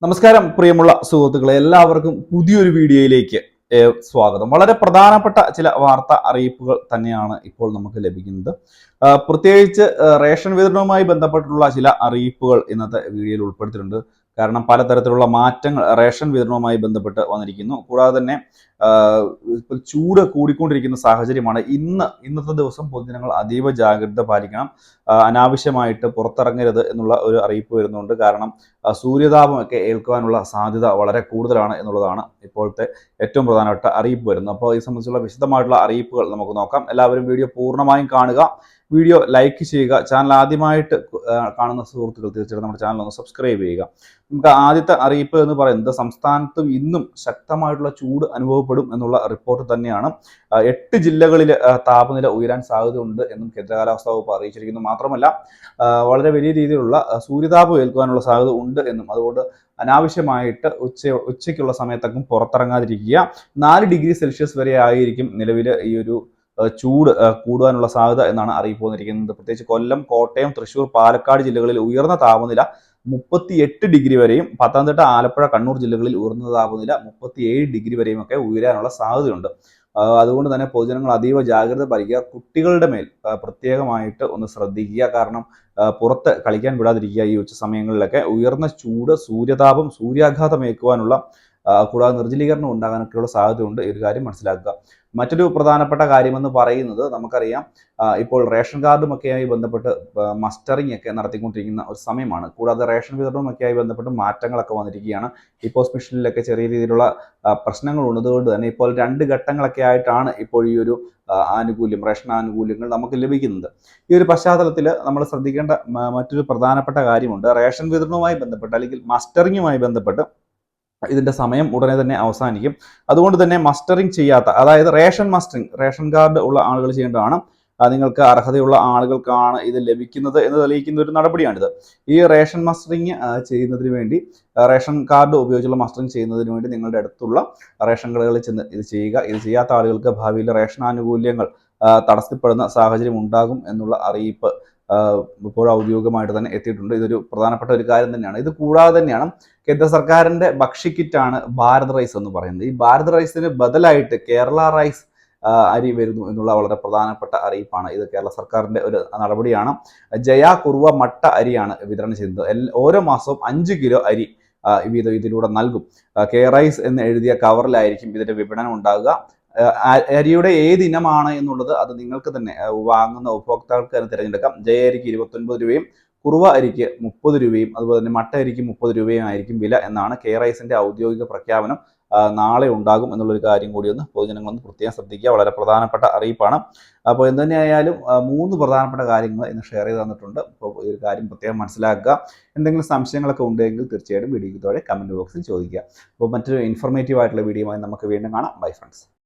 നമസ്കാരം പ്രിയമുള്ള സുഹൃത്തുക്കളെ, എല്ലാവർക്കും പുതിയൊരു വീഡിയോയിലേക്ക് സ്വാഗതം. വളരെ പ്രധാനപ്പെട്ട ചില വാർത്താ അറിയിപ്പുകൾ തന്നെയാണ് ഇപ്പോൾ നമുക്ക് ലഭിക്കുന്നത്. പ്രത്യേകിച്ച് റേഷൻ വിതരണവുമായി ബന്ധപ്പെട്ടുള്ള ചില അറിയിപ്പുകൾ ഇന്നത്തെ വീഡിയോയിൽ ഉൾപ്പെടുത്തിയിട്ടുണ്ട്. കാരണം പലതരത്തിലുള്ള മാറ്റങ്ങൾ റേഷൻ വിതരണവുമായി ബന്ധപ്പെട്ട് വന്നിരിക്കുന്നു. കൂടാതെ തന്നെ ഇപ്പോൾ ചൂട് കൂടിക്കൊണ്ടിരിക്കുന്ന സാഹചര്യമാണ്. ഇന്നത്തെ ദിവസം പൊതുജനങ്ങൾ അതീവ ജാഗ്രത പാലിക്കണം. അനാവശ്യമായിട്ട് പുറത്തിറങ്ങരുത് എന്നുള്ള ഒരു അറിയിപ്പ് വരുന്നുണ്ട്. കാരണം സൂര്യതാപമൊക്കെ ഏൽക്കുവാനുള്ള സാധ്യത വളരെ കൂടുതലാണ് എന്നുള്ളതാണ് ഇപ്പോഴത്തെ ഏറ്റവും പ്രധാനപ്പെട്ട അറിയിപ്പ് വരുന്നത്. അപ്പോൾ ഇത് സംബന്ധിച്ചുള്ള വിശദമായിട്ടുള്ള അറിയിപ്പുകൾ നമുക്ക് നോക്കാം. എല്ലാവരും വീഡിയോ പൂർണ്ണമായും കാണുക, വീഡിയോ ലൈക്ക് ചെയ്യുക. ചാനൽ ആദ്യമായിട്ട് കാണുന്ന സുഹൃത്തുക്കൾ തീർച്ചയായിട്ടും നമ്മുടെ ചാനൽ ഒന്ന് സബ്സ്ക്രൈബ് ചെയ്യുക. നമുക്ക് ആദ്യത്തെ അറിയിപ്പ് എന്ന് പറയുന്നത് സംസ്ഥാനത്തും ഇന്നും ശക്തമായിട്ടുള്ള ചൂട് അനുഭവപ്പെടും എന്നുള്ള റിപ്പോർട്ട് തന്നെയാണ്. 8 ജില്ലകളിൽ താപനില ഉയരാൻ സാധ്യതയുണ്ട് എന്നും കേന്ദ്ര കാലാവസ്ഥാ വകുപ്പ് അറിയിച്ചിരിക്കുന്നു. മാത്രമല്ല വളരെ വലിയ രീതിയിലുള്ള സൂര്യതാപം ഏൽക്കുവാനുള്ള സാധ്യത ഉണ്ട് എന്നും, അതുകൊണ്ട് അനാവശ്യമായിട്ട് ഉച്ചയ്ക്കുള്ള സമയത്തൊക്കെ പുറത്തിറങ്ങാതിരിക്കുക. 4 ഡിഗ്രി സെൽഷ്യസ് വരെ ആയിരിക്കും നിലവിൽ ഈ ഒരു ചൂട് കൂടുവാനുള്ള സാധ്യത എന്നാണ് അറിയിപ്പ് വന്നിരിക്കുന്നത്. പ്രത്യേകിച്ച് കൊല്ലം, കോട്ടയം, തൃശ്ശൂർ, പാലക്കാട് ജില്ലകളിൽ ഉയർന്ന താപനില 38 ഡിഗ്രി വരെയും, പത്തനംതിട്ട, ആലപ്പുഴ, കണ്ണൂർ ജില്ലകളിൽ ഉയർന്ന താപനില 37 ഡിഗ്രി വരെയും ഒക്കെ ഉയരാനുള്ള സാധ്യതയുണ്ട്. അതുകൊണ്ട് തന്നെ പൊതുജനങ്ങൾ അതീവ ജാഗ്രത പാലിക്കുക. കുട്ടികളുടെ മേൽ പ്രത്യേകമായിട്ട് ഒന്ന് ശ്രദ്ധിക്കുക. കാരണം പുറത്ത് കളിക്കാൻ വിടാതിരിക്കുക. ഈ ഉച്ച സമയങ്ങളിലൊക്കെ ഉയർന്ന ചൂട്, സൂര്യതാപം, സൂര്യാഘാതം ഏൽക്കുവാനുള്ള കൂടാതെ നിർജ്ജലീകരണം ഉണ്ടാകാനൊക്കെയുള്ള സാധ്യതയുണ്ട്. ഈ ഒരു കാര്യം മനസ്സിലാക്കുക. മറ്റൊരു പ്രധാനപ്പെട്ട കാര്യമെന്ന് പറയുന്നത്, നമുക്കറിയാം ഇപ്പോൾ റേഷൻ കാർഡുമൊക്കെയായി ബന്ധപ്പെട്ട് മസ്റ്ററിംഗ് ഒക്കെ നടത്തിക്കൊണ്ടിരിക്കുന്ന ഒരു സമയമാണ്. കൂടാതെ റേഷൻ വിതരണവുമൊക്കെയായി ബന്ധപ്പെട്ട് മാറ്റങ്ങളൊക്കെ വന്നിരിക്കുകയാണ്. ഈ പോസ്റ്റ് മെഷീനിലൊക്കെ ചെറിയ രീതിയിലുള്ള പ്രശ്നങ്ങൾ ഉള്ളതുകൊണ്ട് തന്നെ ഇപ്പോൾ 2 ഘട്ടങ്ങളൊക്കെ ആയിട്ടാണ് ഇപ്പോൾ ഈ ഒരു റേഷൻ ആനുകൂല്യങ്ങൾ നമുക്ക് ലഭിക്കുന്നത്. ഈ ഒരു പശ്ചാത്തലത്തിൽ നമ്മൾ ശ്രദ്ധിക്കേണ്ട മറ്റൊരു പ്രധാനപ്പെട്ട കാര്യമുണ്ട്. റേഷൻ വിതരണവുമായി ബന്ധപ്പെട്ട് അല്ലെങ്കിൽ മസ്റ്ററിങ്ങുമായി ബന്ധപ്പെട്ട് ഇതിന്റെ സമയം ഉടനെ തന്നെ അവസാനിക്കും. അതുകൊണ്ട് തന്നെ മസ്റ്ററിംഗ് ചെയ്യാത്ത, അതായത് റേഷൻ കാർഡ് ഉള്ള ആളുകൾ ചെയ്യേണ്ടതാണ്. നിങ്ങൾക്ക് അർഹതയുള്ള ആളുകൾക്കാണ് ഇത് ലഭിക്കുന്നത് എന്ന് തെളിയിക്കുന്ന ഒരു നടപടിയാണിത്. ഈ റേഷൻ മസ്റ്ററിങ് ചെയ്യുന്നതിന് വേണ്ടി, റേഷൻ കാർഡ് ഉപയോഗിച്ചുള്ള മസ്റ്ററിങ് ചെയ്യുന്നതിന് വേണ്ടി നിങ്ങളുടെ അടുത്തുള്ള റേഷൻ കടകളിൽ ചെന്ന് ഇത് ചെയ്യുക. ഇത് ചെയ്യാത്ത ആളുകൾക്ക് ഭാവിയിൽ റേഷൻ ആനുകൂല്യങ്ങൾ തടസ്സപ്പെടുന്ന സാഹചര്യം ഉണ്ടാകും എന്നുള്ള അറിയിപ്പ് ഇപ്പോൾ ഔദ്യോഗികമായിട്ട് തന്നെ എത്തിയിട്ടുണ്ട്. ഇതൊരു പ്രധാനപ്പെട്ട ഒരു കാര്യം തന്നെയാണ്. ഇത് കൂടാതെ തന്നെയാണ് കേന്ദ്ര സർക്കാരിന്റെ ഭക്ഷ്യക്കിറ്റാണ് ഭാരത് റൈസ് എന്ന് പറയുന്നത്. ഈ ഭാരത് റൈസിന് ബദലായിട്ട് കേരള റൈസ് അരി വരുന്നു എന്നുള്ള വളരെ പ്രധാനപ്പെട്ട അറിയിപ്പാണ്. ഇത് കേരള സർക്കാരിന്റെ ഒരു നടപടിയാണ്. ജയ കുറുവ മട്ട അരിയാണ് വിതരണം ചെയ്യുന്നത്. ഓരോ മാസവും 5 കിലോ അരി വീതം ഇതിലൂടെ നൽകും. കെ റൈസ് എന്ന് എഴുതിയ കവറിലായിരിക്കും ഇതിന്റെ വിപണനം ഉണ്ടാകുക. അരിയുടെ ഏത് ഇനമാണ് എന്നുള്ളത് അത് നിങ്ങൾക്ക് തന്നെ വാങ്ങുന്ന ഉപഭോക്താക്കൾക്ക് തന്നെ തിരഞ്ഞെടുക്കാം. ജയ അരിക്ക് 29 രൂപയും കുറുവ അരിക്ക് 30 രൂപയും അതുപോലെ തന്നെ മട്ട അരിക്ക് 30 രൂപയും ആയിരിക്കും വില എന്നാണ് കെ റൈസിന്റെ ഔദ്യോഗിക പ്രഖ്യാപനം. നാളെ ഉണ്ടാകും എന്നുള്ളൊരു കാര്യം കൂടി ഒന്ന് പൊതുജനങ്ങളൊന്ന് പ്രത്യേകം ശ്രദ്ധിക്കുക. വളരെ പ്രധാനപ്പെട്ട അറിയിപ്പാണ്. അപ്പോൾ എന്ത് തന്നെയായാലും 3 പ്രധാനപ്പെട്ട കാര്യങ്ങൾ ഇന്ന് ഷെയർ ചെയ്ത് തന്നിട്ടുണ്ട്. അപ്പോൾ ഈ ഒരു കാര്യം പ്രത്യേകം മനസ്സിലാക്കുക. എന്തെങ്കിലും സംശയങ്ങളൊക്കെ ഉണ്ടെങ്കിൽ തീർച്ചയായിട്ടും വീഡിയോയ്ക്ക് താഴെ കമന്റ് ബോക്സിൽ ചോദിക്കുക. അപ്പോൾ മറ്റൊരു ഇൻഫോർമേറ്റീവ് ആയിട്ടുള്ള വീഡിയോയുമായി നമുക്ക് വീണ്ടും കാണാം. Bye friends.